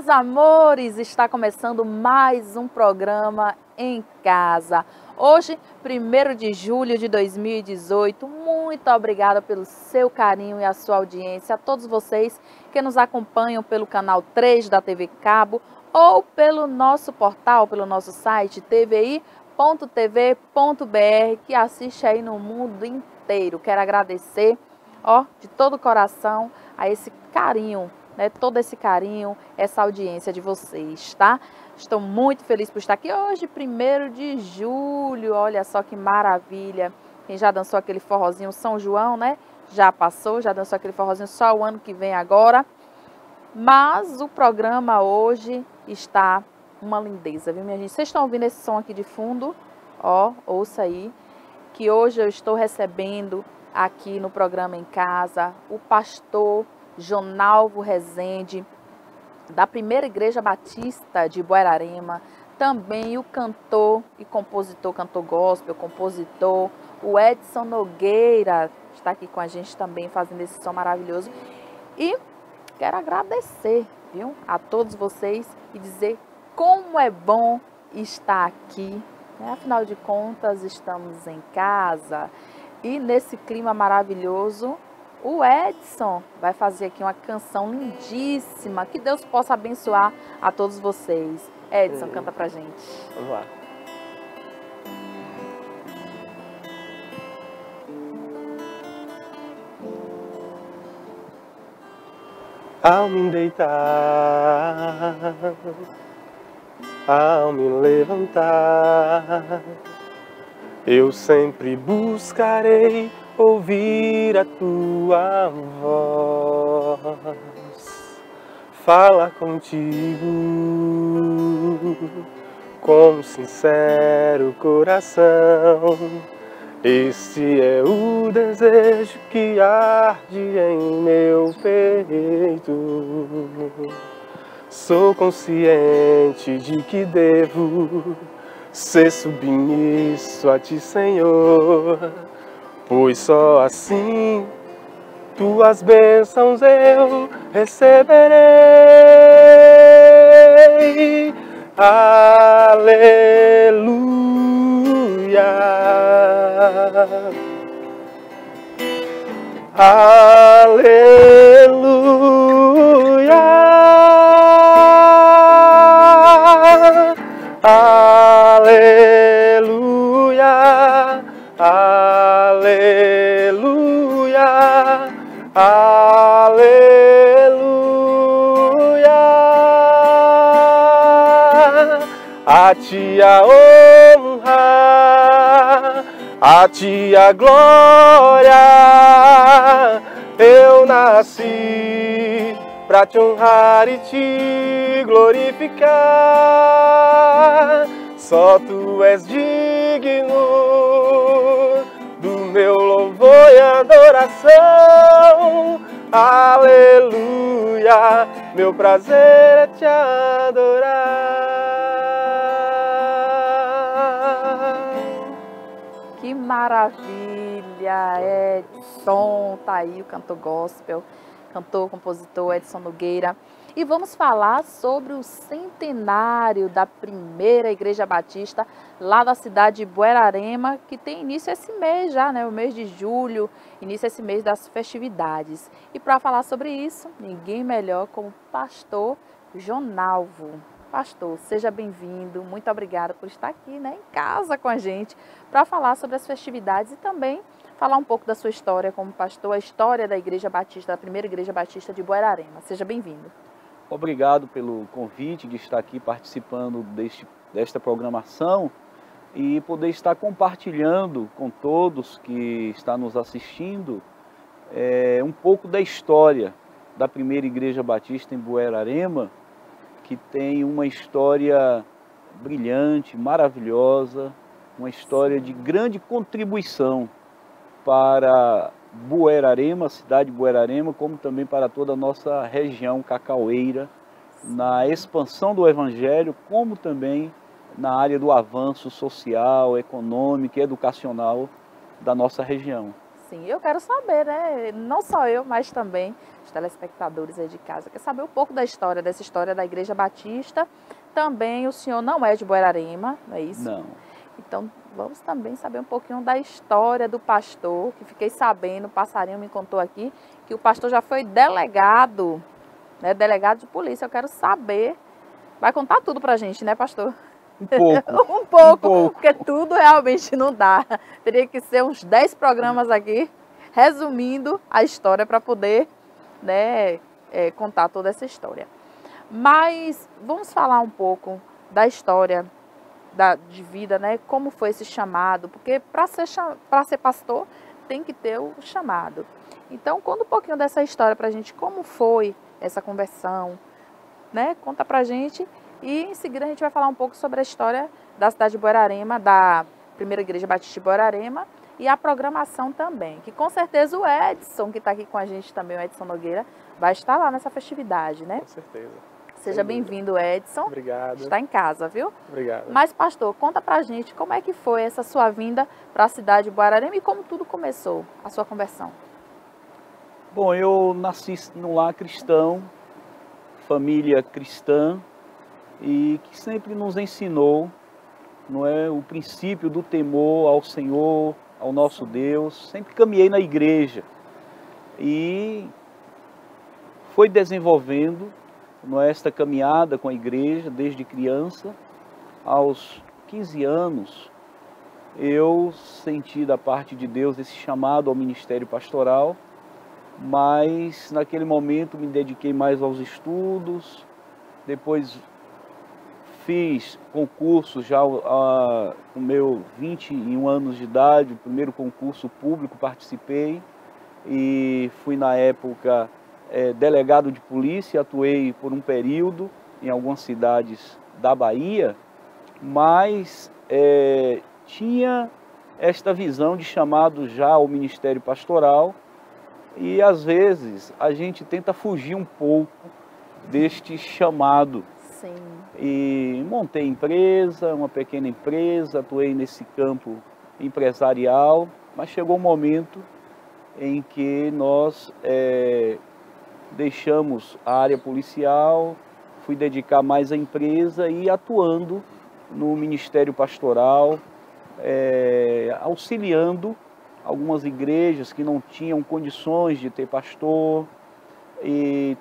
meus amores, está começando mais um programa em casa. Hoje, 1º de julho de 2018, muito obrigada pelo seu carinho e a sua audiência, a todos vocês que nos acompanham pelo canal 3 da TV Cabo ou pelo nosso portal, pelo nosso site tvi.tv.br, que assiste aí no mundo inteiro. Quero agradecer, de todo o coração a esse carinho, todo esse carinho, essa audiência de vocês, tá? Estou muito feliz por estar aqui hoje, 1º de julho, olha só que maravilha. Quem já dançou aquele forrozinho São João, né? Já passou, já dançou aquele forrozinho só o ano que vem agora. Mas o programa hoje está uma lindeza, viu, minha gente? Vocês estão ouvindo esse som aqui de fundo? Ouça aí, que hoje eu estou recebendo aqui no programa em casa o pastor Jonalvo Rezende, da Primeira Igreja Batista de Buerarema, também o cantor e compositor, cantor gospel, compositor, o Edson Nogueira, está aqui com a gente também fazendo esse som maravilhoso. E quero agradecer, viu, a todos vocês e dizer como é bom estar aqui, né? Afinal de contas, estamos em casa e nesse clima maravilhoso. O Edson vai fazer aqui uma canção lindíssima. Que Deus possa abençoar a todos vocês. Edson, canta pra gente. Vamos lá. Ao me deitar, ao me levantar, eu sempre buscarei ouvir a tua voz, falar contigo com sincero coração. Este é o desejo que arde em meu peito. Sou consciente de que devo ser submisso a ti, Senhor, pois só assim tuas bênçãos eu receberei. Aleluia, aleluia, aleluia, aleluia, aleluia. A ti a honra, a ti a glória. Eu nasci pra te honrar e te glorificar. Só tu és digno do meu louvor e adoração. Aleluia, meu prazer é te adorar. Que maravilha, Edson, tá aí o cantor gospel, cantor, compositor Edson Nogueira. E vamos falar sobre o centenário da Primeira Igreja Batista, lá da cidade de Buerarema, que tem início esse mês já, né? O mês de julho, início esse mês das festividades. E para falar sobre isso, ninguém melhor como o pastor Jonalvo. Pastor, seja bem-vindo, muito obrigada por estar aqui, né, em casa com a gente, para falar sobre as festividades e também falar um pouco da sua história como pastor, a história da Igreja Batista, da Primeira Igreja Batista de Buerarema. Seja bem-vindo. Obrigado pelo convite de estar aqui participando desta programação e poder estar compartilhando com todos que estão nos assistindo um pouco da história da Primeira Igreja Batista em Buerarema, que tem uma história brilhante, maravilhosa, uma história de grande contribuição para Buerarema, a cidade de Buerarema, como também para toda a nossa região cacaueira, na expansão do Evangelho, como também na área do avanço social, econômico e educacional da nossa região. Sim, eu quero saber, né? Não só eu, mas também os telespectadores aí de casa. Quer saber um pouco da história, dessa história da Igreja Batista. Também o senhor não é de Buerarema, não é isso? Não. Então, vamos também saber um pouquinho da história do pastor, que fiquei sabendo, o passarinho me contou aqui, que o pastor já foi delegado, né? Delegado de polícia. Eu quero saber. Vai contar tudo pra gente, né, pastor? Um pouco. Um pouco, Um pouco. porque tudo realmente não dá. Teria que ser uns 10 programas aqui, resumindo a história para poder, né, contar toda essa história. Mas vamos falar um pouco da história de vida, né? Como foi esse chamado, porque para ser pastor tem que ter o chamado. Então, conta um pouquinho dessa história para a gente, como foi essa conversão, né? Conta pra gente. E em seguida a gente vai falar um pouco sobre a história da cidade de Buerarema, da Primeira Igreja Batista de Buerarema e a programação também. Que com certeza o Edson, que está aqui com a gente também, o Edson Nogueira, vai estar lá nessa festividade, né? Com certeza. Seja bem-vindo, Edson. Obrigado. Está em casa, viu? Obrigado. Mas, pastor, conta pra gente como é que foi essa sua vinda para a cidade de Buerarema e como tudo começou, a sua conversão. Bom, eu nasci num lar cristão, família cristã, e que sempre nos ensinou, não é, o princípio do temor ao Senhor, ao nosso Deus. Sempre caminhei na igreja e foi desenvolvendo, não é, esta caminhada com a igreja desde criança. Aos 15 anos eu senti da parte de Deus esse chamado ao ministério pastoral, mas naquele momento me dediquei mais aos estudos. Depois fiz concurso já com meu 21 anos de idade, o primeiro concurso público participei e fui na época delegado de polícia, atuei por um período em algumas cidades da Bahia, mas tinha esta visão de chamado já ao ministério pastoral e às vezes a gente tenta fugir um pouco deste chamado. Sim. E montei empresa, uma pequena empresa, atuei nesse campo empresarial, mas chegou um momento em que nós deixamos a área policial, fui dedicar mais à empresa e atuando no ministério pastoral, auxiliando algumas igrejas que não tinham condições de ter pastor, e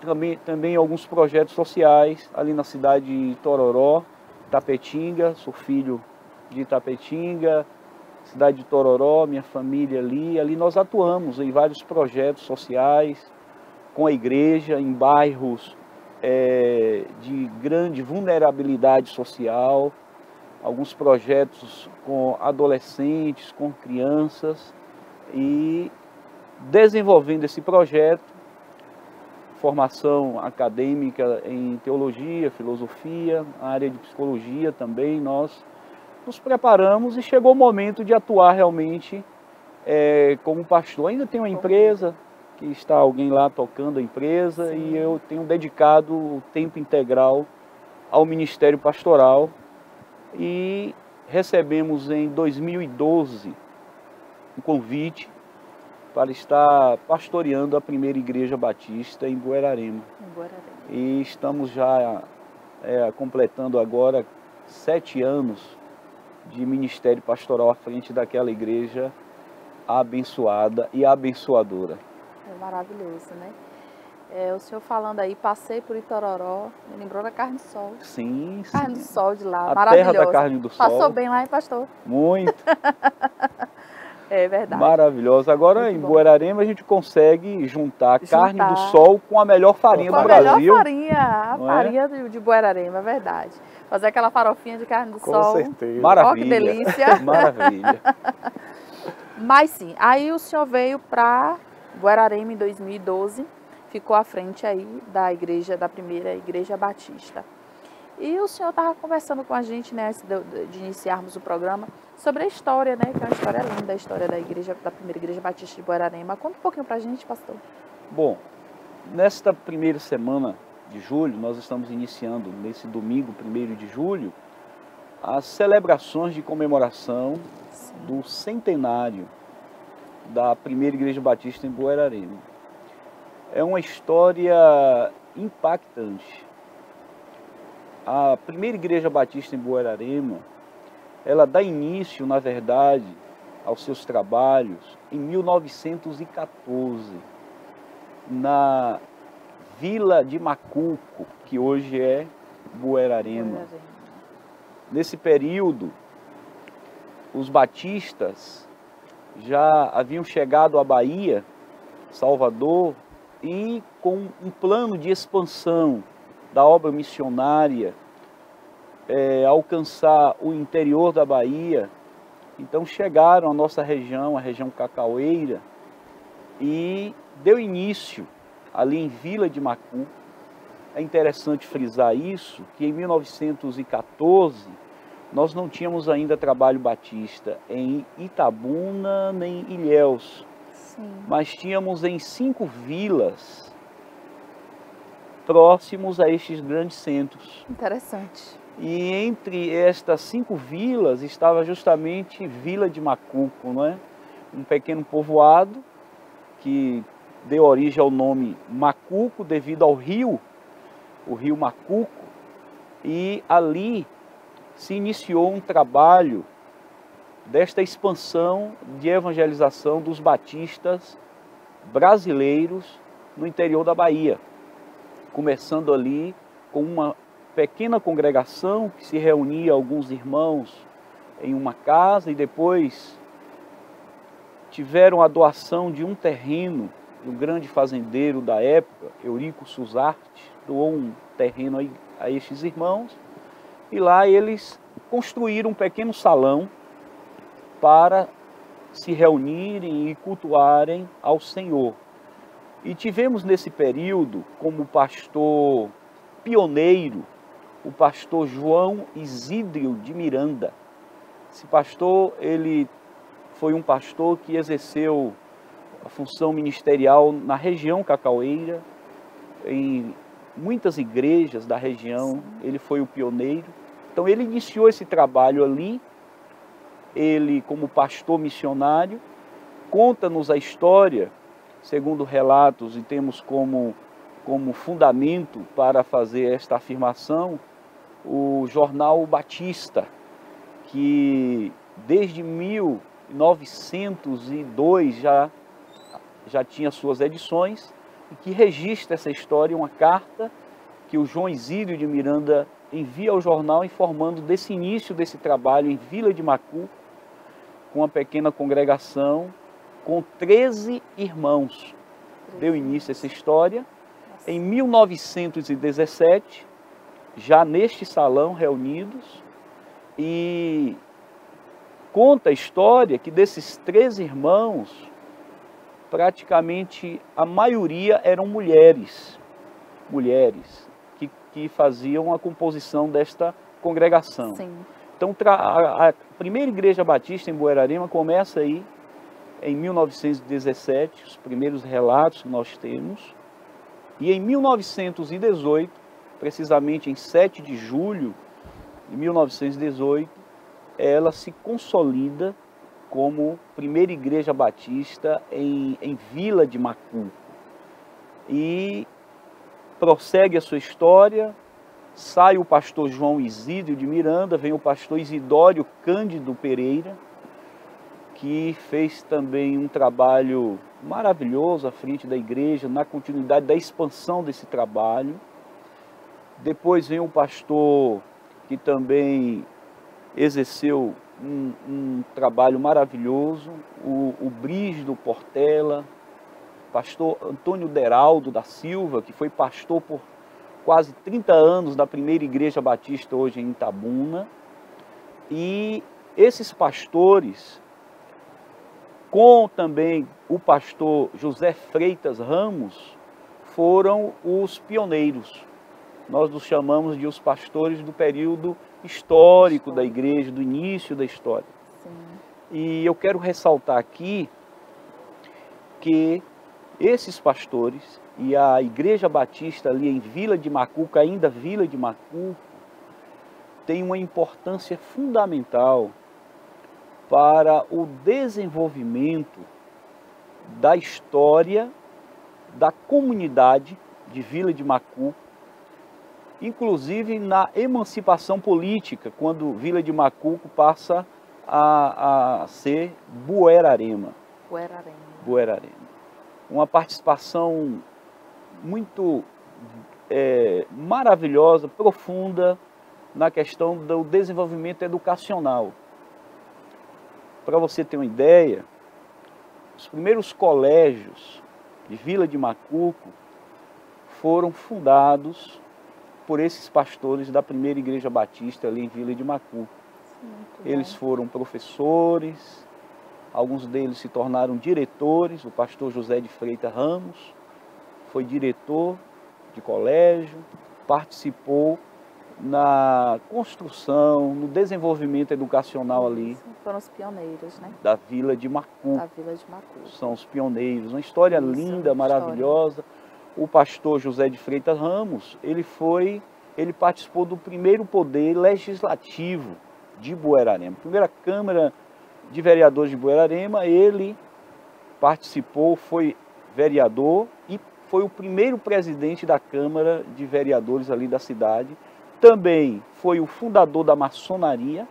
também alguns projetos sociais ali na cidade de Itororó, Itapetinga, sou filho de Itapetinga, cidade de Itororó, minha família ali nós atuamos em vários projetos sociais com a igreja, em bairros de grande vulnerabilidade social, alguns projetos com adolescentes, com crianças, e desenvolvendo esse projeto, formação acadêmica em teologia, filosofia, a área de psicologia também, nós nos preparamos e chegou o momento de atuar realmente como pastor. Ainda tenho uma empresa, que está alguém lá tocando a empresa. Sim. E eu tenho dedicado o tempo integral ao ministério pastoral e recebemos em 2012 um convite para estar pastoreando a Primeira Igreja Batista em Buerarema. E estamos já completando agora 7 anos de ministério pastoral à frente daquela igreja abençoada e abençoadora. É maravilhoso, né? O senhor falando aí, passei por Itororó, me lembrou da carne do sol. Sim, sim. Carne do sol de lá, a maravilhosa. terra da carne do sol. Passou bem lá, hein, pastor? Muito. É verdade. Maravilhosa. Agora, muito em bom. Buerarema, a gente consegue juntar a carne do sol com a melhor farinha do Brasil. Com a melhor farinha, a não farinha de Buerarema, é verdade. Fazer aquela farofinha de carne do sol. Com certeza. Maravilha. Ó, que delícia. Maravilha. Mas sim, aí o senhor veio para Buerarema em 2012, ficou à frente aí da Primeira Igreja Batista. E o senhor estava conversando com a gente, né, antes de iniciarmos o programa, sobre a história, né, que é uma história linda, a história da Primeira Igreja Batista de Buerarema. Conta um pouquinho para a gente, pastor. Bom, nesta primeira semana de julho, nós estamos iniciando, nesse domingo, 1º de julho, as celebrações de comemoração do centenário da primeira Igreja Batista em Buerarema. É uma história impactante. A primeira Igreja Batista em Buerarema, ela dá início, na verdade, aos seus trabalhos em 1914, na Vila de Macuco, que hoje é Buerarema. Nesse período, os batistas já haviam chegado à Bahia, Salvador, e com um plano de expansão da obra missionária, alcançar o interior da Bahia. Então chegaram à nossa região, a região cacaueira, e deu início ali em Vila de Macuco. É interessante frisar isso, que em 1914 nós não tínhamos ainda trabalho batista em Itabuna nem Ilhéus. Sim. Mas tínhamos em 5 vilas próximos a estes grandes centros. Interessante. E entre estas 5 vilas estava justamente Vila de Macuco, não é? Um pequeno povoado que deu origem ao nome Macuco devido ao rio, o rio Macuco, e ali se iniciou um trabalho desta expansão de evangelização dos batistas brasileiros no interior da Bahia, começando ali com uma pequena congregação que se reunia alguns irmãos em uma casa, e depois tiveram a doação de um terreno do grande fazendeiro da época, Eurico Suzarte, doou um terreno a estes irmãos, e lá eles construíram um pequeno salão para se reunirem e cultuarem ao Senhor. E tivemos nesse período como pastor pioneiro o pastor João Isidro de Miranda. Esse pastor, ele foi um pastor que exerceu a função ministerial na região cacaueira, em muitas igrejas da região. Ele foi o pioneiro. Então ele iniciou esse trabalho ali, ele como pastor missionário. Conta-nos a história, segundo relatos, e temos como fundamento para fazer esta afirmação, o jornal Batista, que desde 1902 já tinha suas edições, e que registra essa história, uma carta que o João Isidro de Miranda envia ao jornal informando desse início desse trabalho em Vila de Macuco, com uma pequena congregação, com 13 irmãos. Deu início a essa história. Em 1917, já neste salão reunidos, e conta a história que desses 13 irmãos, praticamente a maioria eram mulheres que faziam a composição desta congregação. Sim. Então a primeira Igreja Batista em Buerarema começa aí em 1917, os primeiros relatos que nós temos, e em 1918, precisamente em 7 de julho de 1918, ela se consolida como primeira Igreja Batista em Vila de Macuco. E prossegue a sua história, sai o pastor João Isidro de Miranda, vem o pastor Isidório Cândido Pereira, que fez também um trabalho maravilhoso à frente da igreja, na continuidade da expansão desse trabalho. Depois vem o pastor que também exerceu um trabalho maravilhoso, o Brígido Portela, pastor Antônio Deraldo da Silva, que foi pastor por quase 30 anos da primeira Igreja Batista hoje em Itabuna. E esses pastores, com também o pastor José Freitas Ramos, foram os pioneiros. Nós nos chamamos de os pastores do período histórico da igreja, do início da história. Sim. E eu quero ressaltar aqui que esses pastores e a Igreja Batista ali em Vila de Macuco, ainda Vila de Macuco, tem uma importância fundamental para o desenvolvimento da história da comunidade de Vila de Macuco, inclusive na emancipação política, quando Vila de Macuco passa a ser Buerarema. Buerarema. Uma participação muito maravilhosa, profunda na questão do desenvolvimento educacional. Para você ter uma ideia, os primeiros colégios de Vila de Macuco foram fundados por esses pastores da primeira igreja batista ali em Vila de Macuco. Eles foram professores, alguns deles se tornaram diretores. O pastor José de Freitas Ramos foi diretor de colégio, participou na construção, no desenvolvimento educacional ali. Foram os pioneiros, né? Da Vila de Macuco. Da Vila de Macuco. São os pioneiros. Uma história linda, maravilhosa. O pastor José de Freitas Ramos, ele participou do primeiro poder legislativo de Buerarema. Primeira Câmara de Vereadores de Buerarema, ele participou, foi vereador e foi o primeiro presidente da Câmara de Vereadores ali da cidade. Também foi o fundador da maçonaria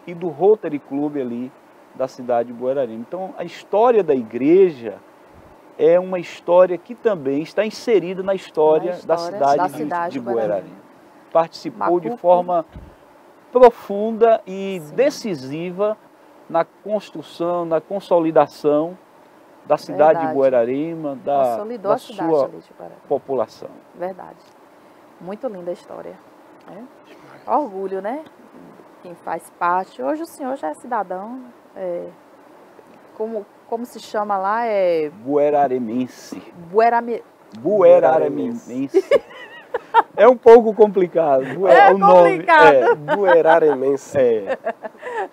e do Rotary Club ali da cidade de Buerarema. Então, a história da igreja é uma história que também está inserida na história da cidade de Buerarema. Participou de forma profunda e decisiva na construção, na consolidação da cidade de Buerarema, da sua população. Verdade. Muito linda a história. Orgulho, né? Quem faz parte. Hoje o senhor já é cidadão. Como se chama lá? Bueraremense. Bueraremense. É um pouco complicado. O complicado. Nome Bueraremense.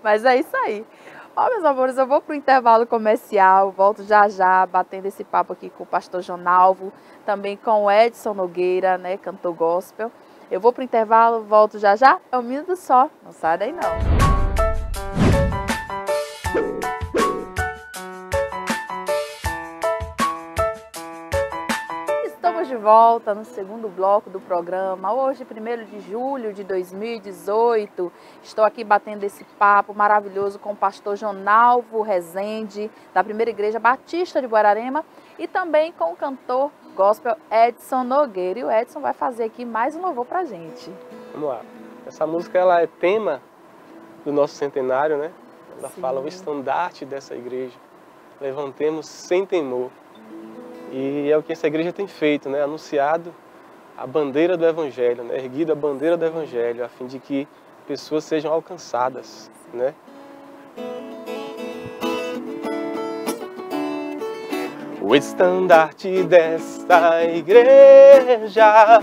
Mas é isso aí. Ó, meus amores, eu vou para o intervalo comercial, volto já já, batendo esse papo aqui com o pastor Jonalvo, também com o Edson Nogueira, né, cantor gospel. Eu vou para o intervalo, volto já já, é um minuto só, não sai daí não. Estamos de volta no segundo bloco do programa, hoje 1º de julho de 2018, estou aqui batendo esse papo maravilhoso com o pastor Jonalvo Rezende, da Primeira Igreja Batista de Buerarema, e também com o cantor gospel Edson Nogueira, e o Edson vai fazer aqui mais um louvor pra gente. Vamos lá, essa música ela é tema do nosso centenário, né? Ela fala o estandarte dessa igreja, levantemos sem temor. E é o que essa igreja tem feito, né? Anunciado a bandeira do Evangelho, né? Erguido a bandeira do Evangelho, a fim de que pessoas sejam alcançadas, né? O estandarte desta igreja,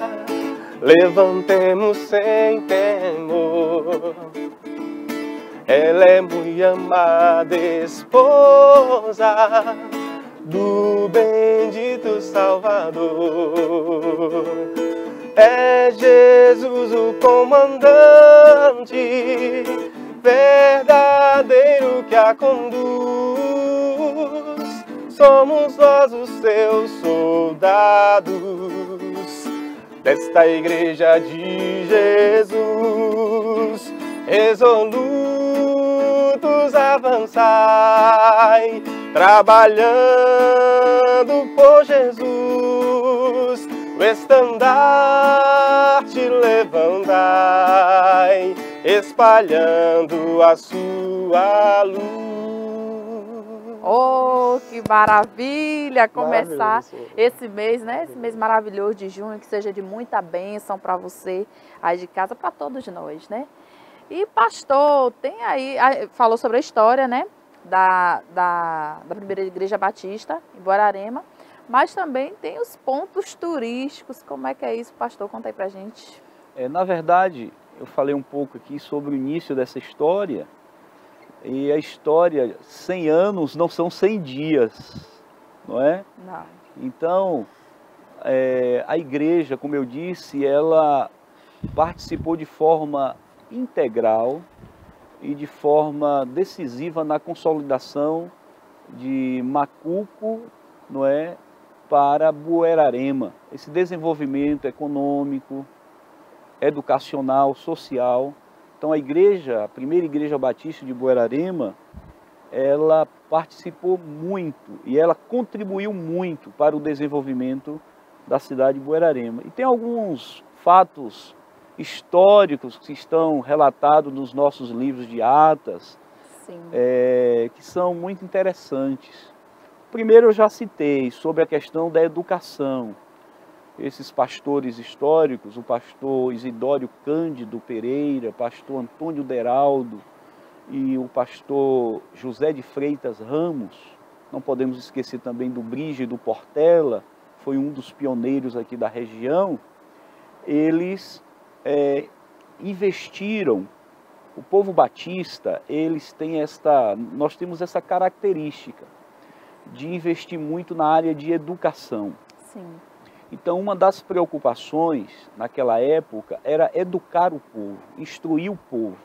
levantemos sem temor. Ela é muito amada esposa do bendito Salvador. É Jesus o comandante, verdadeiro que a conduz. Somos nós os seus soldados, desta igreja de Jesus. Resolutos avançai, trabalhando por Jesus, o estandarte levantai, espalhando a sua luz. Oh, que maravilha começar esse mês, né? Esse mês maravilhoso de junho, que seja de muita bênção para você aí de casa, para todos nós, né? E pastor, tem aí, falou sobre a história, né? Da Primeira Igreja Batista, em Buerarema, mas também tem os pontos turísticos. Como é que é isso, pastor? Conta aí pra gente. Na verdade, eu falei um pouco aqui sobre o início dessa história, e a história, 100 anos não são 100 dias, não é? Não. Então, a igreja, como eu disse, ela participou de forma integral e de forma decisiva na consolidação de Macuco, não é, para Buerarema. Esse desenvolvimento econômico, educacional, social. Então a primeira igreja batista de Buerarema, ela participou muito e ela contribuiu muito para o desenvolvimento da cidade de Buerarema. E tem alguns fatos históricos que estão relatados nos nossos livros de atas, que são muito interessantes. Primeiro eu já citei sobre a questão da educação. Esses pastores históricos, o pastor Isidório Cândido Pereira, pastor Antônio Deraldo e o pastor José de Freitas Ramos, não podemos esquecer também do Brígido Portela, foi um dos pioneiros aqui da região. Eles investiram, o povo batista, nós temos essa característica de investir muito na área de educação. Sim. Então, uma das preocupações naquela época era educar o povo, instruir o povo.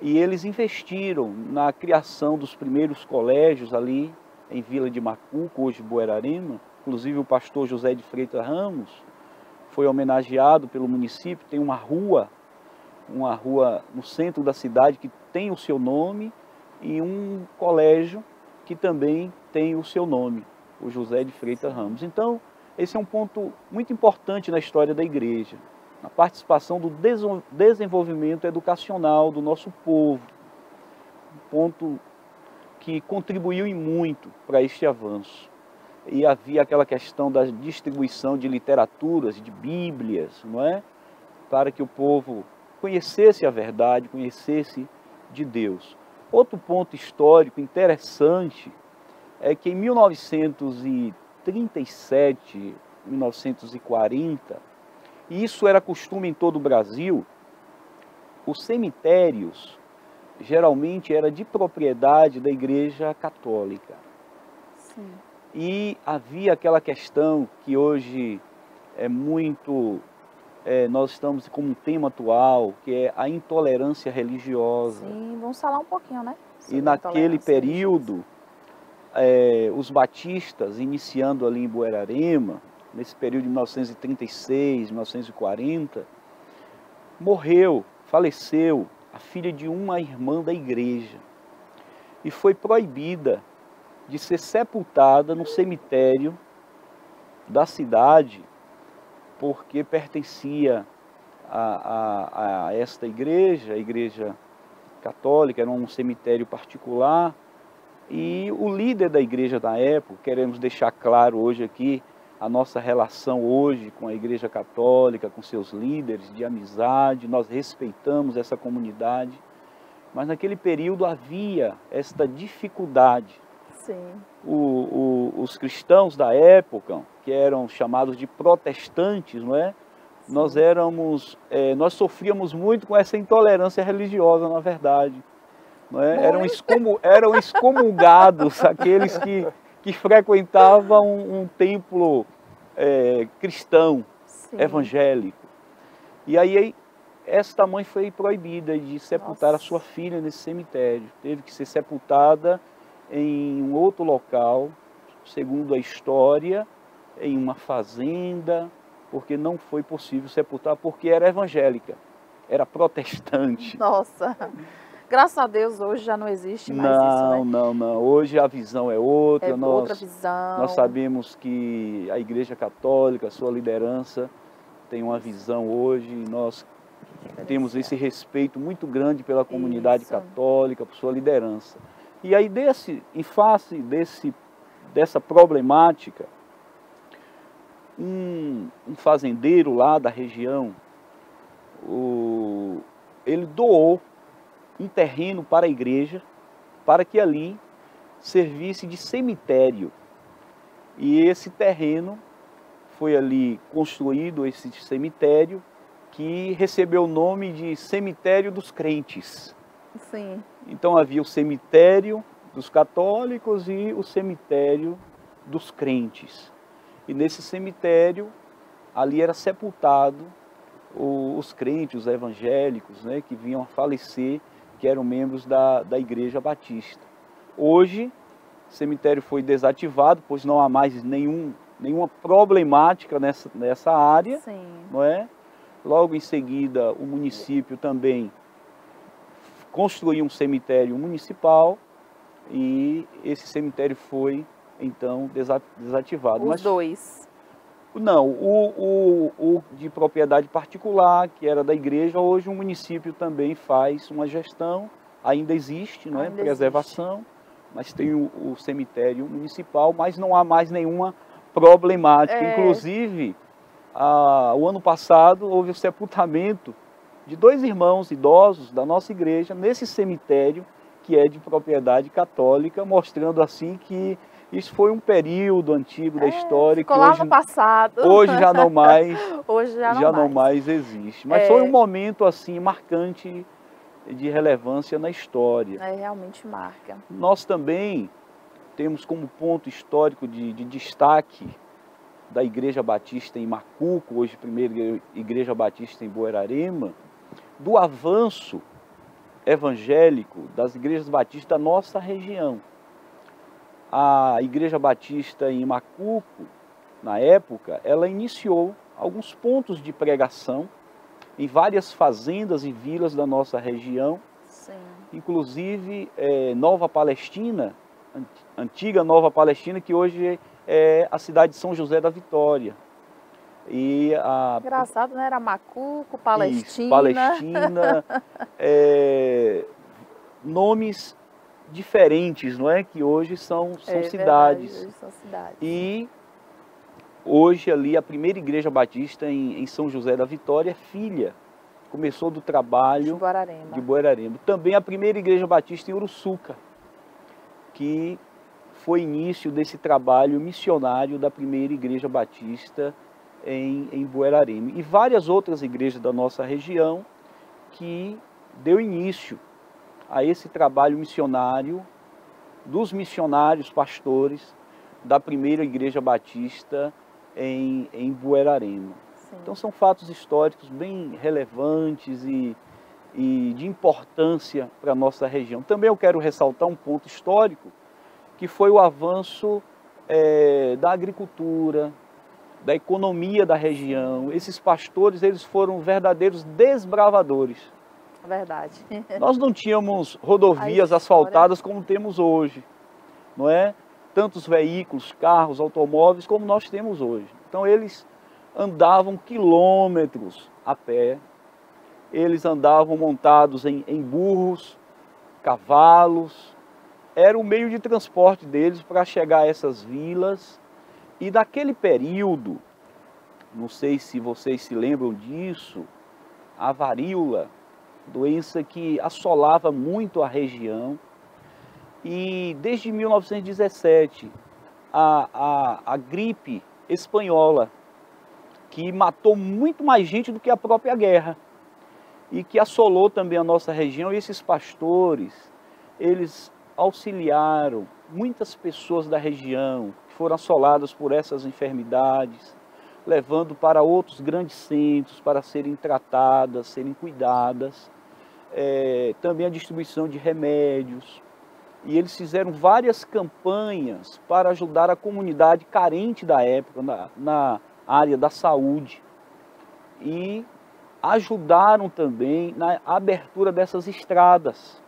E eles investiram na criação dos primeiros colégios ali em Vila de Macuco, hoje Buerarema. Inclusive o pastor José de Freitas Ramos foi homenageado pelo município. Tem uma rua no centro da cidade que tem o seu nome e um colégio que também tem o seu nome, o José de Freitas Ramos. Então, esse é um ponto muito importante na história da igreja, a participação do desenvolvimento educacional do nosso povo, um ponto que contribuiu em muito para este avanço. E havia aquela questão da distribuição de literaturas, de bíblias, não é? Para que o povo conhecesse a verdade, conhecesse de Deus. Outro ponto histórico interessante é que em 1937, 1940, e isso era costume em todo o Brasil, os cemitérios geralmente eram de propriedade da Igreja Católica. Sim. E havia aquela questão que hoje é muito, nós estamos como um tema atual, que é a intolerância religiosa. Sim, vamos falar um pouquinho, né? E naquele período, os batistas, iniciando ali em Buerarema, nesse período de 1936, 1940, faleceu a filha de uma irmã da igreja e foi proibida de ser sepultada no cemitério da cidade porque pertencia a esta igreja, a igreja católica, era um cemitério particular. E o líder da igreja da época, queremos deixar claro hoje aqui, a nossa relação hoje com a Igreja Católica, com seus líderes de amizade, nós respeitamos essa comunidade, mas naquele período havia esta dificuldade. Sim. Os cristãos da época, que eram chamados de protestantes, não é? Nós sofríamos muito com essa intolerância religiosa, na verdade. Não é? Eram excomungados aqueles que frequentavam um templo cristão, sim, evangélico. E aí esta mãe foi proibida de sepultar a sua filha nesse cemitério. Teve que ser sepultada em um outro local, segundo a história, em uma fazenda, porque não foi possível sepultar, porque era evangélica, era protestante. Nossa! Graças a Deus, hoje já não existe mais isso, né? Não. Hoje a visão é outra. Outra visão. Nós sabemos que a Igreja Católica, a sua liderança, tem uma visão hoje. Nós temos esse respeito muito grande pela comunidade católica, por sua liderança. E aí, em face dessa problemática, um fazendeiro lá da região, ele doou um terreno para a igreja, para que ali servisse de cemitério. E esse terreno foi ali construído, esse cemitério, que recebeu o nome de Cemitério dos Crentes. Sim. Então havia o cemitério dos católicos e o cemitério dos crentes. E nesse cemitério, ali era sepultado os crentes, os evangélicos, né, que vinham a falecer, que eram membros da Igreja Batista. Hoje, O cemitério foi desativado, pois não há mais nenhuma problemática nessa área, Sim. não é? Logo em seguida, o município também construiu um cemitério municipal e esse cemitério foi, então, desativado. Os dois. Não, o de propriedade particular, que era da igreja, hoje o município também faz uma gestão, ainda existe, não é? Ainda Preservação, mas tem o cemitério municipal, mas não há mais nenhuma problemática. Inclusive, o ano passado houve o sepultamento de 2 irmãos idosos da nossa igreja nesse cemitério que é de propriedade católica, mostrando assim que isso foi um período antigo da história que lá hoje, no passado. Hoje já não mais, hoje já não mais existe. Mas foi um momento assim marcante de relevância na história. Realmente marca. Nós também temos como ponto histórico de destaque da Igreja Batista em Macuco, hoje primeira Igreja Batista em Buerarema, do avanço evangélico das igrejas batistas da nossa região. A Igreja Batista em Macuco, na época, ela iniciou alguns pontos de pregação em várias fazendas e vilas da nossa região. Sim. Inclusive Nova Palestina, antiga Nova Palestina, que hoje é a cidade de São José da Vitória. Engraçado, né? Era Macuco, Palestina. Isso, Palestina, nomes diferentes, não é? Que hoje são cidades. Verdade, hoje são cidades. E hoje ali a primeira igreja batista em São José da Vitória é filha. Começou do trabalho de Buerarema. Também a primeira igreja batista em Uruçuca, que foi início desse trabalho missionário da primeira igreja batista em Buerarema. E várias outras igrejas da nossa região que deu início a esse trabalho missionário dos missionários pastores da primeira igreja batista em Buerarema. Sim. Então são fatos históricos bem relevantes e de importância para a nossa região. Também eu quero ressaltar um ponto histórico, que foi o avanço da agricultura, da economia da região. Esses pastores, eles foram verdadeiros desbravadores. Verdade. Nós não tínhamos rodovias asfaltadas como temos hoje, não é? Tantos veículos, carros, automóveis como nós temos hoje. Então eles andavam quilômetros a pé, eles andavam montados em burros, cavalos. Era o meio de transporte deles para chegar a essas vilas. E daquele período, não sei se vocês se lembram disso, a varíola, doença que assolava muito a região. E desde 1917, a gripe espanhola, que matou muito mais gente do que a própria guerra, e que assolou também a nossa região. E esses pastores, eles auxiliaram muitas pessoas da região que foram assoladas por essas enfermidades, levando para outros grandes centros para serem tratadas, serem cuidadas. Também a distribuição de remédios. E eles fizeram várias campanhas para ajudar a comunidade carente da época na área da saúde. E ajudaram também na abertura dessas estradas.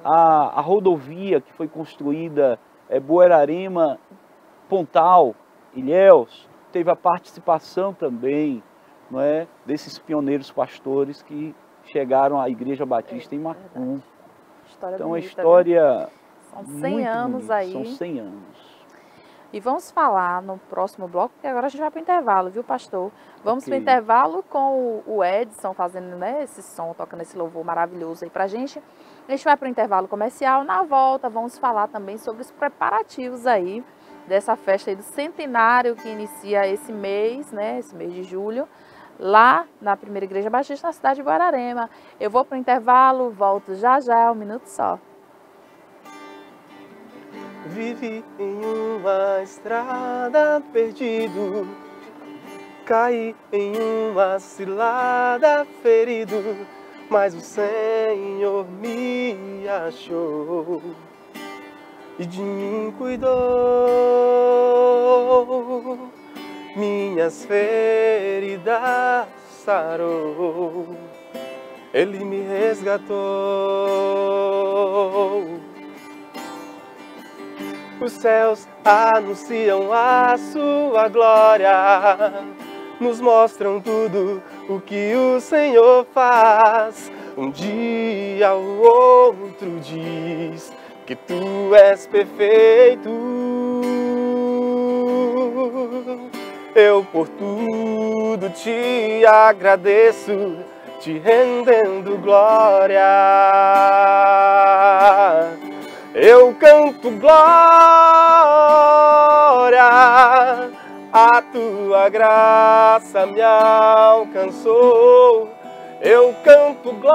A rodovia que foi construída, Buerarema, Pontal, Ilhéus, teve a participação também, não é, desses pioneiros pastores que chegaram à Igreja Batista em Macuco. Então bonita, a história, né? São 100 anos bonita, aí. São 100 anos. E vamos falar no próximo bloco, porque agora a gente vai para o intervalo, viu, pastor? Vamos para o Ok. intervalo com o Edson fazendo, né, esse som, tocando esse louvor maravilhoso aí pra gente. A gente vai para o intervalo comercial. Na volta, vamos falar também sobre os preparativos aí dessa festa aí do centenário que inicia esse mês, né, esse mês de julho, lá na primeira igreja batista na cidade de Buerarema. Eu vou para o intervalo, volto já já, um minuto só. Vivi em uma estrada perdido, caí em uma cilada ferido, mas o Senhor me achou. e de mim cuidou, minhas feridas sarou, Ele me resgatou. Os céus anunciam a sua glória, nos mostram tudo o que o Senhor faz. Um dia o outro diz que tu és perfeito. Eu por tudo te agradeço, te rendendo glória. Eu canto glória, a tua graça me alcançou. Eu canto glória,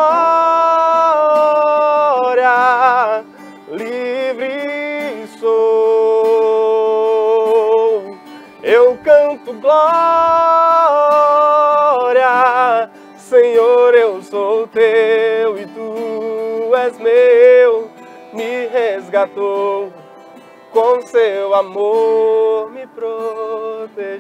livre sou. Eu canto glória, Senhor, eu sou teu e tu és meu. Me resgatou, com seu amor me proteger.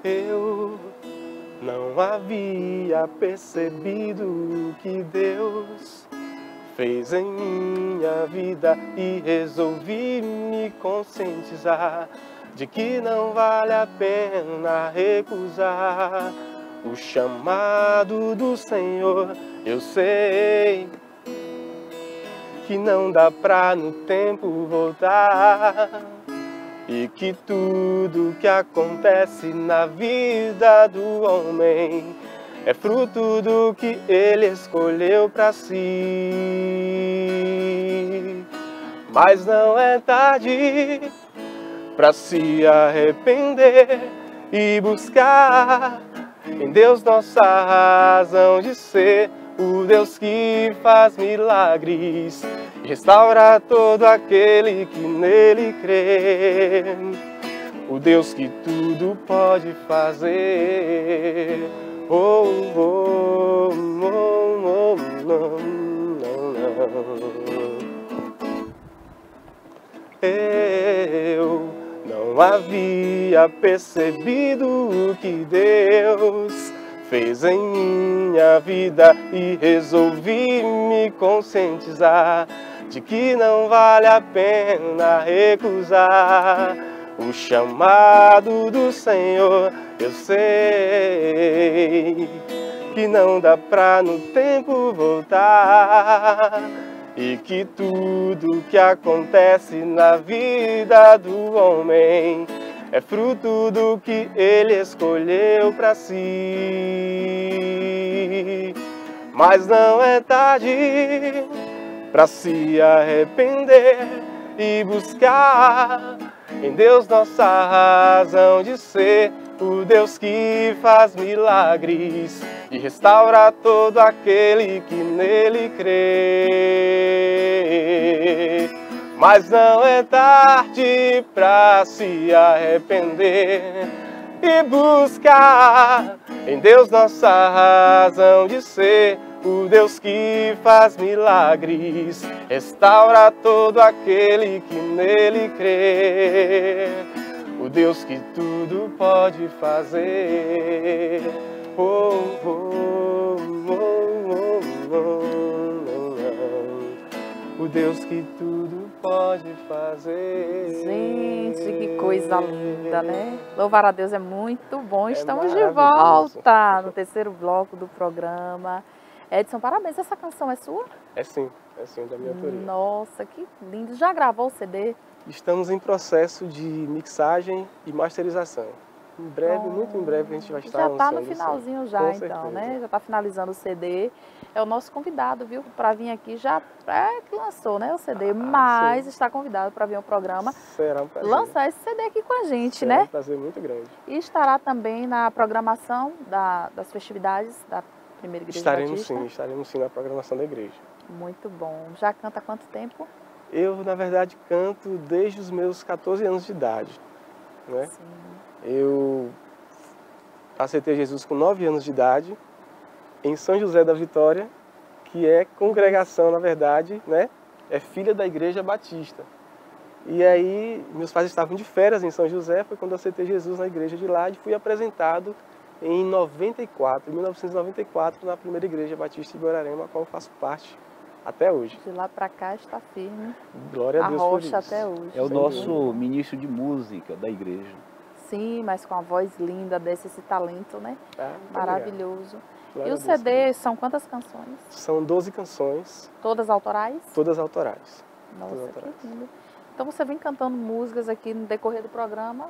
Eu não havia percebido o que Deus fez em minha vida e resolvi me conscientizar de que não vale a pena recusar o chamado do Senhor. Eu sei que não dá pra no tempo voltar e que tudo que acontece na vida do homem é fruto do que ele escolheu pra si. Mas não é tarde pra se arrepender e buscar em Deus nossa razão de ser, o Deus que faz milagres e restaura todo aquele que nele crê, o Deus que tudo pode fazer. Oh, oh, oh, oh, oh, Eu não havia percebido o que Deus fez em minha vida e resolvi me conscientizar de que não vale a pena recusar o chamado do Senhor. Eu sei que não dá pra no tempo voltar e que tudo que acontece na vida do homem é fruto do que ele escolheu pra si. Mas não é tarde pra se arrepender e buscar em Deus nossa razão de ser, o Deus que faz milagres e restaura todo aquele que nele crê. Mas não é tarde pra se arrepender e buscar em Deus nossa razão de ser, o Deus que faz milagres, restaura todo aquele que nele crê, o Deus que tudo pode fazer. Oh, oh, oh, oh, oh, o Deus que tudo pode fazer. Gente, que coisa linda, né? Louvar a Deus é muito bom. Estamos de volta no terceiro bloco do programa. Edson, parabéns. Essa canção é sua? É sim da minha autoria. Nossa, que lindo. Já gravou o CD? Estamos em processo de mixagem e masterização. Em breve, muito em breve, a gente vai estar já lançando. Já está no finalzinho já, com então, certeza, né? Já está finalizando o CD. É o nosso convidado, viu? Para vir aqui já que lançou, né? O CD, mas sim, está convidado para vir ao programa. Será um prazer. Lançar esse CD aqui com a gente, Será né? Um prazer muito grande. E estará também na programação das festividades da Primeira Igreja Batista? Estaremos sim na programação da igreja. Muito bom. Já canta há quanto tempo? Eu, na verdade, canto desde os meus 14 anos de idade, né? Sim. Eu aceitei Jesus com 9 anos de idade, em São José da Vitória, que é congregação, na verdade, né? É filha da Igreja Batista. E aí, meus pais estavam de férias em São José, foi quando eu aceitei Jesus na igreja de lá e fui apresentado em 1994, na primeira Igreja Batista de Guararema, a qual eu faço parte até hoje. De lá para cá está firme. Glória a Deus por isso. Até hoje. É o nosso ministro de música da igreja. Sim, mas com a voz linda desse, esse talento, né? Maravilhoso. E o CD são quantas canções? São 12 canções. Todas autorais? Todas autorais. Nossa, que lindo. Então você vem cantando músicas aqui no decorrer do programa,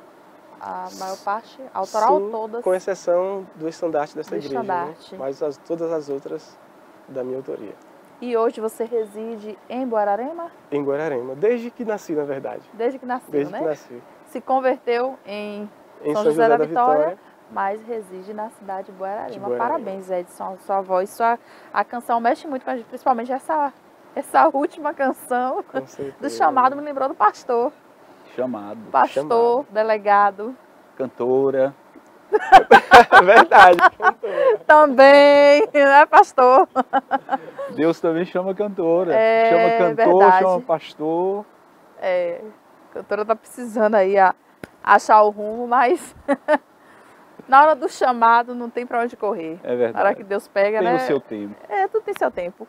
a maior parte autoral ou todas? Com exceção do estandarte dessa igreja, estandarte. Né? Mas todas as outras da minha autoria. E hoje você reside em Guararema? Em Guararema, desde que nasci, na verdade. Desde que nasceu, desde né? Que nasci. Se converteu em São José da Vitória, mas reside na cidade de Guararema. Parabéns, Edson, sua voz, a canção mexe muito com a gente, principalmente essa última canção do chamado me lembrou do pastor. Chamado. Pastor, delegado. Cantora. Verdade, cantora. Também, né, pastor? Deus também chama cantora. É, chama cantor, verdade. chama pastor. É, a cantora tá precisando aí achar o rumo, mas na hora do chamado não tem para onde correr. É verdade. Na hora que Deus pega, tem né? Tem o seu tempo. Tudo tem seu tempo.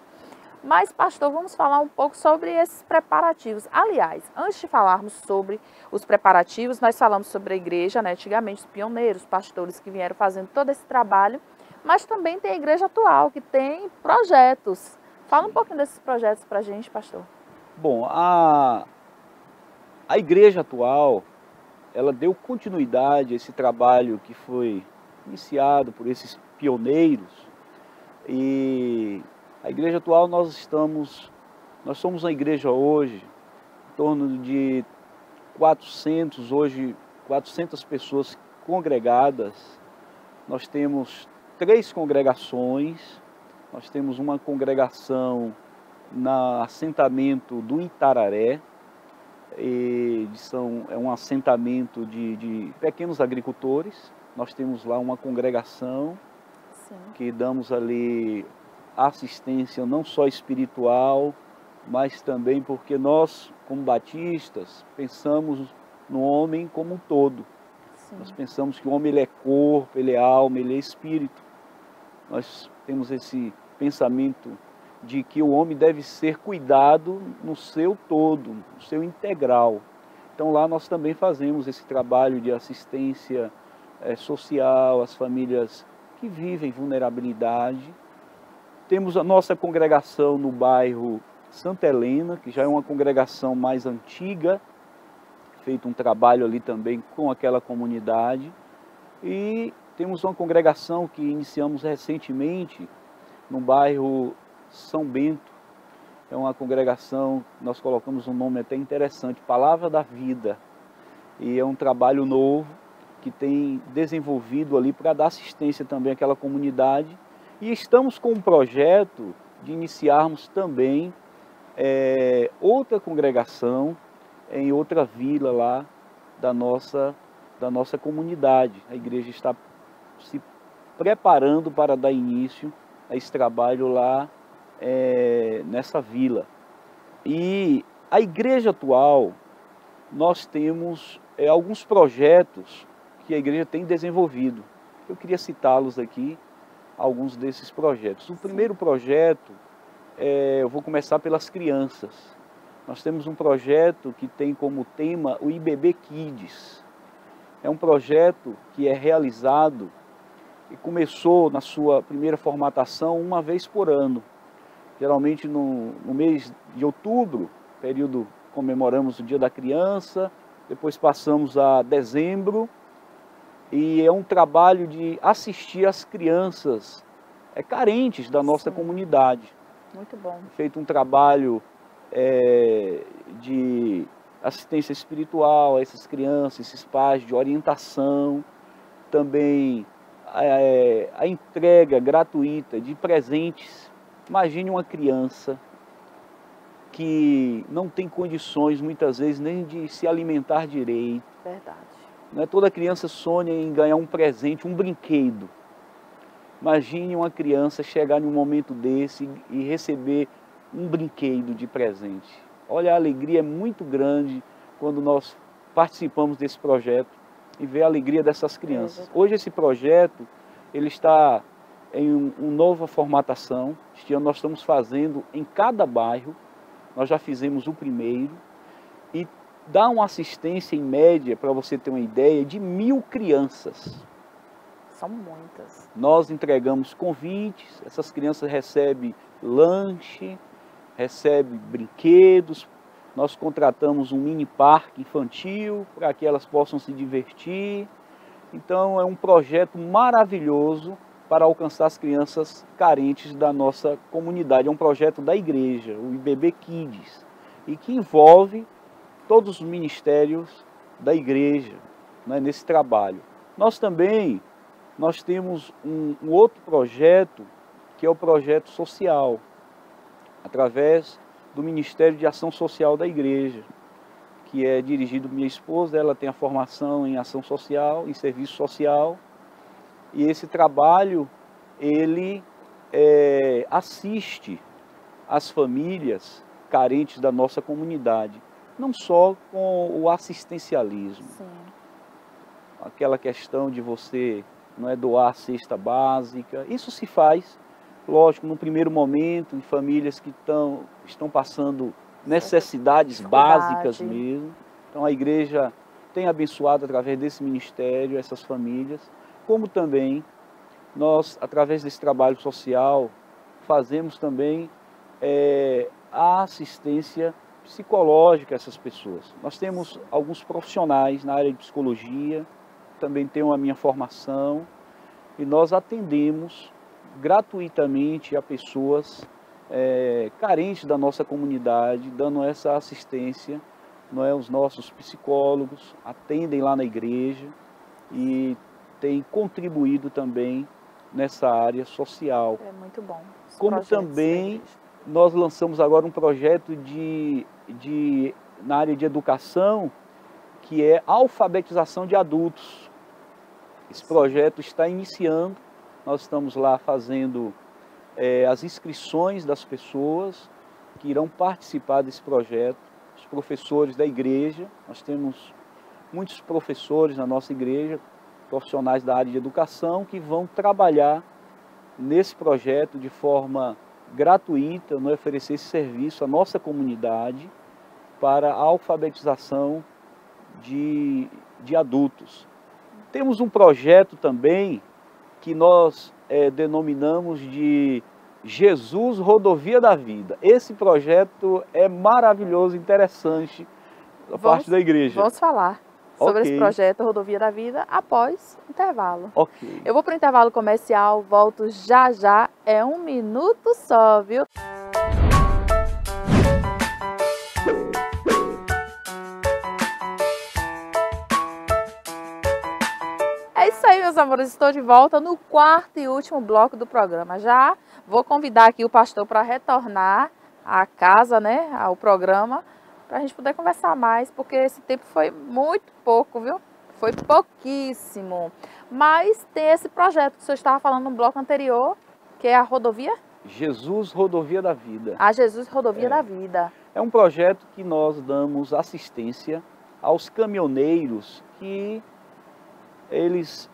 Mas, pastor, vamos falar um pouco sobre esses preparativos. Aliás, antes de falarmos sobre os preparativos, nós falamos sobre a igreja, né? Antigamente, os pioneiros, os pastores que vieram fazendo todo esse trabalho, mas também tem a igreja atual, que tem projetos. Fala um pouquinho desses projetos para a gente, pastor. Bom, a igreja atual, ela deu continuidade a esse trabalho que foi iniciado por esses pioneiros. E a igreja atual, nós somos uma igreja hoje, em torno de 400 pessoas congregadas. Nós temos 3 congregações, nós temos uma congregação no assentamento do Itararé, é um assentamento de pequenos agricultores. Nós temos lá uma congregação. Sim. Que damos ali assistência não só espiritual, mas também porque nós, como batistas, pensamos no homem como um todo. Sim. Nós pensamos que o homem ele é corpo, ele é alma, ele é espírito. Nós temos esse pensamento de que o homem deve ser cuidado no seu todo, no seu integral. Então lá nós também fazemos esse trabalho de assistência social às famílias que vivem vulnerabilidade. Temos a nossa congregação no bairro Santa Helena, que já é uma congregação mais antiga, feito um trabalho ali também com aquela comunidade. E temos uma congregação que iniciamos recentemente no bairro São Bento. É uma congregação, nós colocamos um nome até interessante, Palavra da Vida. E é um trabalho novo que tem desenvolvido ali para dar assistência também àquela comunidade. E estamos com um projeto de iniciarmos também outra congregação em outra vila lá da nossa comunidade. A igreja está se preparando para dar início a esse trabalho lá nessa vila. E a igreja atual, nós temos alguns projetos que a igreja tem desenvolvido. Eu queria citá-los aqui, alguns desses projetos. O primeiro projeto, eu vou começar pelas crianças. Nós temos um projeto que tem como tema o IBB Kids. É um projeto que é realizado e começou na sua primeira formatação uma vez por ano. Geralmente no mês de outubro, período comemoramos o Dia da Criança, depois passamos a dezembro, e é um trabalho de assistir as crianças carentes da nossa comunidade. Muito bom. Feito um trabalho de assistência espiritual a essas crianças, esses pais, de orientação, também a entrega gratuita de presentes. Imagine uma criança que não tem condições, muitas vezes, nem de se alimentar direito. Verdade. Não é toda criança sonha em ganhar um presente, um brinquedo. Imagine uma criança chegar num momento desse e receber um brinquedo de presente. Olha, a alegria é muito grande quando nós participamos desse projeto e ver a alegria dessas crianças. Hoje esse projeto ele está em uma nova formatação. Este ano nós estamos fazendo em cada bairro. Nós já fizemos o primeiro e dá uma assistência em média, para você ter uma ideia, de 1000 crianças. São muitas. Nós entregamos convites, essas crianças recebem lanche, recebem brinquedos, nós contratamos um mini parque infantil para que elas possam se divertir. Então é um projeto maravilhoso para alcançar as crianças carentes da nossa comunidade. É um projeto da igreja, o IBB Kids, e que envolve todos os ministérios da igreja, né, nesse trabalho. Nós temos um outro projeto, que é o projeto social, através do Ministério de Ação Social da Igreja, que é dirigido por minha esposa. Ela tem a formação em ação social, em serviço social, e esse trabalho, ele assiste as famílias carentes da nossa comunidade, não só com o assistencialismo. Sim. Aquela questão de você não é doar a cesta básica, isso se faz, lógico, no primeiro momento, em famílias que estão passando necessidades básicas mesmo. Então a igreja tem abençoado através desse ministério essas famílias, como também nós, através desse trabalho social, fazemos também a assistência psicológica a essas pessoas. Nós temos alguns profissionais na área de psicologia, também tenho a minha formação, e nós atendemos gratuitamente a pessoas carentes da nossa comunidade, dando essa assistência. Não é? Os nossos psicólogos atendem lá na igreja e têm contribuído também nessa área social. É muito bom. Como também nós lançamos agora um projeto na área de educação, que é alfabetização de adultos. Esse projeto está iniciando, nós estamos lá fazendo as inscrições das pessoas que irão participar desse projeto, os professores da igreja. Nós temos muitos professores na nossa igreja, profissionais da área de educação, que vão trabalhar nesse projeto de forma gratuita, não oferecer esse serviço à nossa comunidade para a alfabetização de adultos. Temos um projeto também que nós denominamos de Jesus Rodovia da Vida. Esse projeto é maravilhoso, interessante, da parte da igreja. Vamos falar sobre esse projeto Rodovia da Vida após o intervalo. Ok. Eu vou para o intervalo comercial, volto já já, é 1 minuto só, viu? É isso aí, meus amores, estou de volta no quarto e último bloco do programa. Já vou convidar aqui o pastor para retornar à casa, né, ao programa, para a gente poder conversar mais, porque esse tempo foi muito pouco, viu? Foi pouquíssimo. Mas tem esse projeto que o senhor estava falando no bloco anterior, que é a rodovia? Jesus Rodovia da Vida. A Jesus Rodovia da Vida. É um projeto que nós damos assistência aos caminhoneiros que eles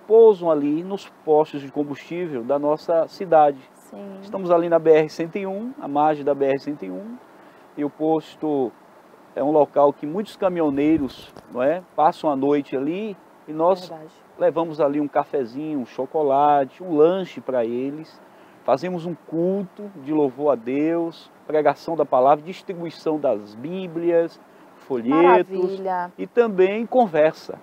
pousam ali nos postos de combustível da nossa cidade. Sim. Estamos ali na BR-101, à margem da BR-101, e o posto é um local que muitos caminhoneiros, não é, passam a noite ali, e nós levamos ali um cafezinho, um chocolate, um lanche para eles, fazemos um culto de louvor a Deus, pregação da palavra, distribuição das Bíblias, folhetos. Maravilha. E também conversa.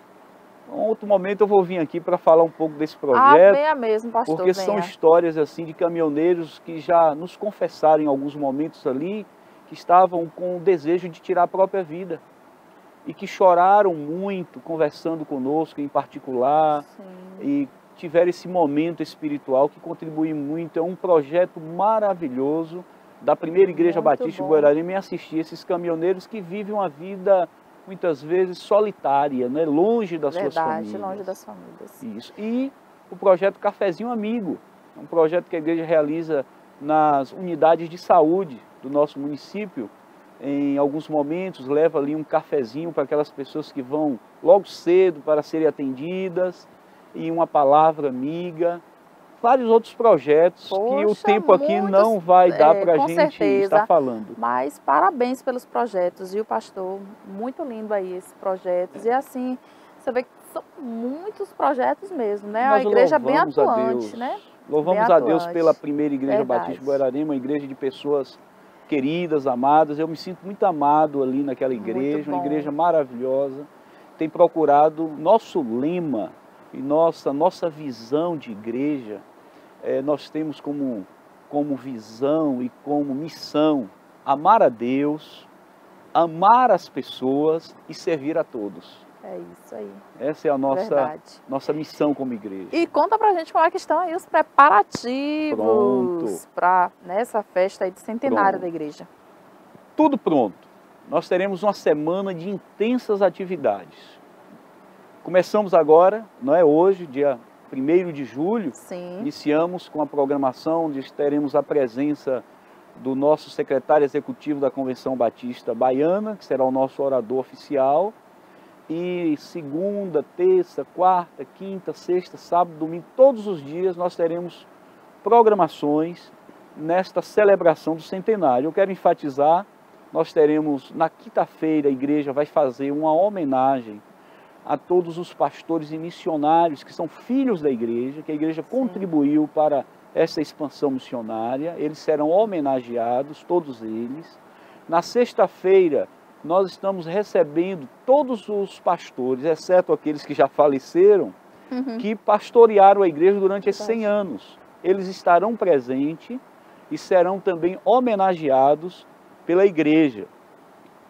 Em outro momento eu vou vir aqui para falar um pouco desse projeto, venha mesmo, pastor, porque são histórias assim de caminhoneiros que já nos confessaram em alguns momentos ali, que estavam com o desejo de tirar a própria vida e que choraram muito conversando conosco em particular. Sim. E tiveram esse momento espiritual que contribui muito. É um projeto maravilhoso da Primeira Igreja Batista de Guararema em assistir esses caminhoneiros que vivem uma vida muitas vezes solitária, né? Longe das suas Verdade, famílias. longe das famílias. Isso. E o projeto Cafezinho Amigo, é um projeto que a igreja realiza nas unidades de saúde do nosso município. Em alguns momentos leva ali um cafezinho para aquelas pessoas que vão logo cedo para serem atendidas, e uma palavra amiga. Vários outros projetos que o Poxa, tempo aqui muitos, não vai dar para a com gente certeza. estar falando. Mas parabéns pelos projetos, viu, pastor? Muito lindo aí esses projetos. E assim, você vê que são muitos projetos mesmo, né? A Nós igreja é bem louvamos a atuante, Deus. né? Louvamos Bem a Deus atuante. pela primeira igreja Verdade. Batista de Guararema, uma igreja de pessoas queridas, amadas. Eu me sinto muito amado ali naquela igreja, uma igreja maravilhosa. Tem procurado nosso lema e nossa visão de igreja. Nós temos como visão e como missão amar a Deus, amar as pessoas e servir a todos. É isso aí. Essa é a nossa missão como igreja. E conta pra gente como é que estão aí os preparativos para nessa festa aí de centenário da igreja. Tudo pronto. Nós teremos uma semana de intensas atividades. Começamos agora, não é hoje, dia 1º de julho. Sim. Iniciamos com a programação onde teremos a presença do nosso secretário executivo da Convenção Batista Baiana, que será o nosso orador oficial. E segunda, terça, quarta, quinta, sexta, sábado, domingo, todos os dias nós teremos programações nesta celebração do centenário. Eu quero enfatizar, nós teremos na quinta-feira, a igreja vai fazer uma homenagem a todos os pastores e missionários que são filhos da igreja, que a igreja contribuiu para essa expansão missionária. Eles serão homenageados, todos eles. Na sexta-feira, nós estamos recebendo todos os pastores, exceto aqueles que já faleceram, que pastorearam a igreja durante esses 100 anos. Eles estarão presentes e serão também homenageados pela igreja.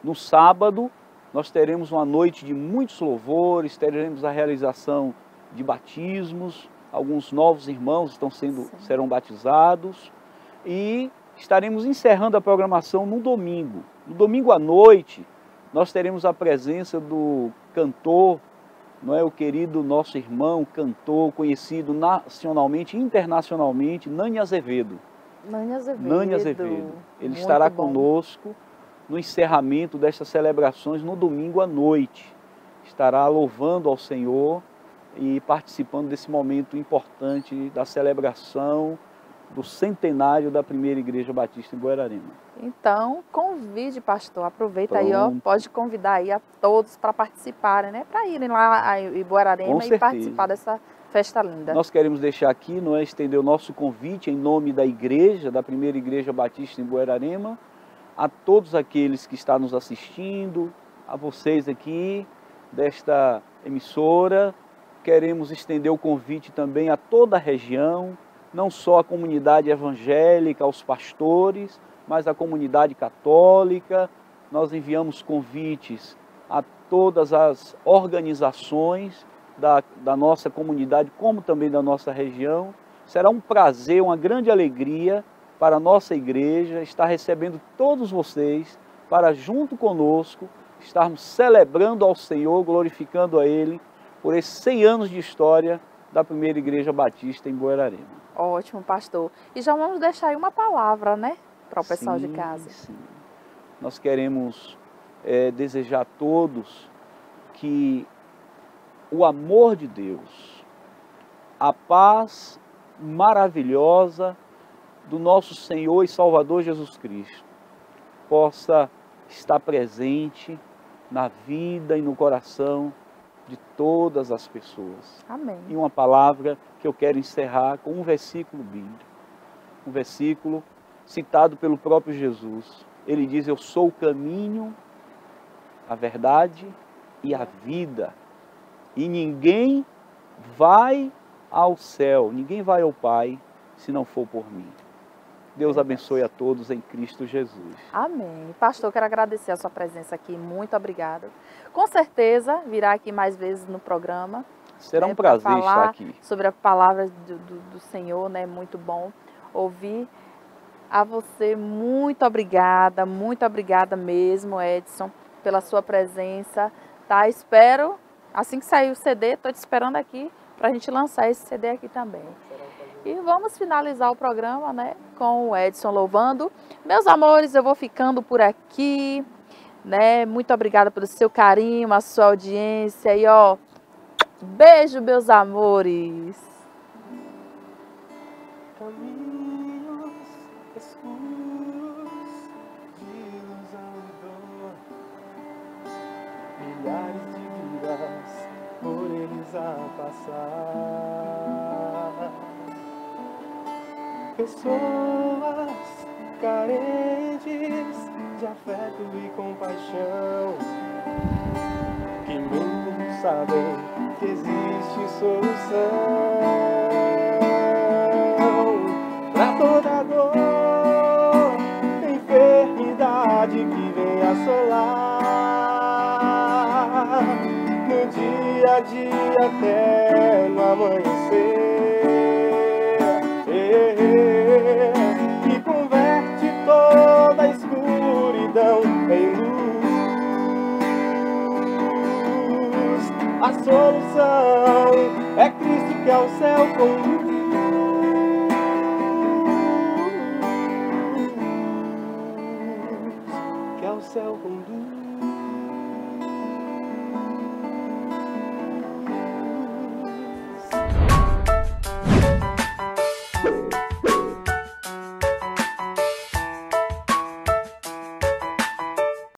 No sábado, nós teremos uma noite de muitos louvores, teremos a realização de batismos, alguns novos irmãos serão batizados e estaremos encerrando a programação no domingo. No domingo à noite, nós teremos a presença do cantor, não é, o querido nosso irmão, cantor, conhecido nacionalmente e internacionalmente, Nani Azevedo. Nani Azevedo. Ele estará conosco no encerramento destas celebrações no domingo à noite. Estará louvando ao Senhor e participando desse momento importante da celebração do centenário da primeira igreja batista em Guararema. Então, convide, pastor, aproveita aí, ó, pode convidar aí a todos para participarem, né? Para irem lá em Guararema e participar dessa festa linda. Nós queremos deixar aqui, não é, estender o nosso convite em nome da igreja, da primeira igreja batista em Guararema, a todos aqueles que estão nos assistindo, a vocês aqui desta emissora. Queremos estender o convite também a toda a região, não só a comunidade evangélica, aos pastores, mas a comunidade católica. Nós enviamos convites a todas as organizações da nossa comunidade, como também da nossa região. Será um prazer, uma grande alegria para a nossa igreja estar recebendo todos vocês para, junto conosco, estarmos celebrando ao Senhor, glorificando a Ele, por esses 100 anos de história da primeira igreja batista em Guararema. Ótimo, pastor. E já vamos deixar aí uma palavra, né, para o pessoal de casa. Sim. Nós queremos desejar a todos que o amor de Deus, a paz maravilhosa do nosso Senhor e Salvador Jesus Cristo possa estar presente na vida e no coração de todas as pessoas. Amém. E uma palavra que eu quero encerrar com um versículo bíblico, um versículo citado pelo próprio Jesus. Ele diz: eu sou o caminho, a verdade e a vida, e ninguém vai ao céu, ninguém vai ao Pai se não for por mim. Deus abençoe a todos em Cristo Jesus. Amém. Pastor, quero agradecer a sua presença aqui. Muito obrigada. Com certeza virá aqui mais vezes no programa. Será um prazer estar aqui. Sobre a palavra do Senhor, né? Muito bom ouvir. A você, muito obrigada mesmo, Edson. pela sua presença, tá? Espero, assim que sair o CD, tô te esperando aqui pra gente lançar esse CD aqui também. E vamos finalizar o programa, né, com o Edson louvando. Meus amores, eu vou ficando por aqui, né? Muito obrigada pelo seu carinho, a sua audiência e ó, beijo, meus amores. Caminhos escuros de ilusão e dor, milhares de vidas por eles a passar. Pessoas carentes de afeto e compaixão, que mesmo sabem que existe solução pra toda dor, enfermidade que vem assolar, no dia a dia até no amanhecer, que converte toda a escuridão em luz. A solução é Cristo que ao céu conduz, que ao céu conduz.